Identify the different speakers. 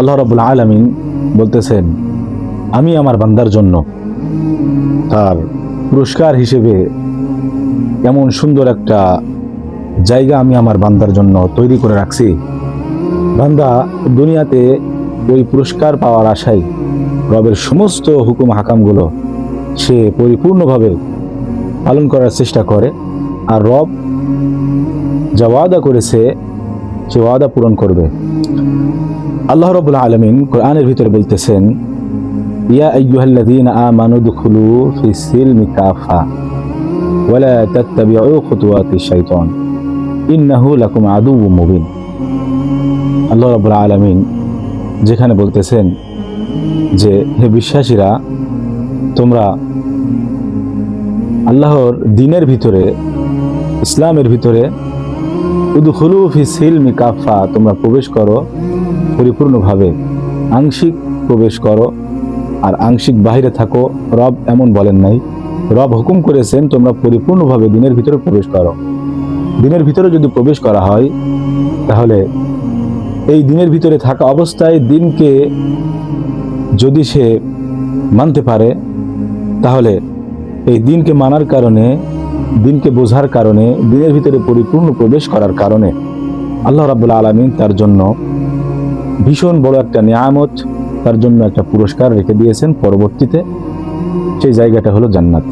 Speaker 1: আল্লাহ রাব্বুল আলামিন বলতেছেন, আমি আমার বান্দার জন্য তার পুরস্কার হিসেবে এমন সুন্দর একটা জায়গা আমি আমার বান্দার জন্য তৈরি করে রাখছি। বান্দা দুনিয়াতে ওই পুরস্কার পাওয়ার আশায় রবের সমস্ত হুকুম হাকামগুলো সে পরিপূর্ণভাবে পালন করার চেষ্টা করে, আর রব যা ওয়াদা করেছে সে ওয়াদা পূরণ করবে। আল্লাহ রাব্বুল আলামিন কোরআনের ভিতরে বলতেছেন, ইয়া আইয়ুহাল্লাযীনা আমানু দুখুলু ফিস সিলমি কাফা ওয়া লা তাত্তাবিউ খুতুওয়াতিশ শাইতান ইন্নাহু লাকুম আদুউম মুবিন। আল্লাহ রাব্বুল আলামিন যেখানে বলতেছেন যে, হে বিশ্বাসীরা, তোমরা আল্লাহর দ্বীনের ভিতরে, ইসলামের ভিতরে উদখুলু ফিস সিলমি কাফা, তোমরা প্রবেশ করো পরিপূর্ণভাবে, আংশিক প্রবেশ করো আর আংশিক বাহিরে থাকো। রব এমন বলেন নাই, রব হুকুম করেছেন তোমরা পরিপূর্ণভাবে দিনের ভিতরে প্রবেশ করো। দিনের ভিতরে যদি প্রবেশ করা হয়, তাহলে এই দিনের ভিতরে থাকা অবস্থায় দিনকে যদি সে মানতে পারে, তাহলে এই দিনকে মানার কারণে, দিনকে বোঝার কারণে, দিনের ভিতরে পরিপূর্ণ প্রবেশ করার কারণে আল্লাহ রাব্বুল আলামিন তার জন্য ভীষণ বড় একটা নিয়ামত, তার জন্য একটা পুরস্কার রেখে দিয়েছেন পরবর্তীতে। সেই জায়গাটা হলো জান্নাত।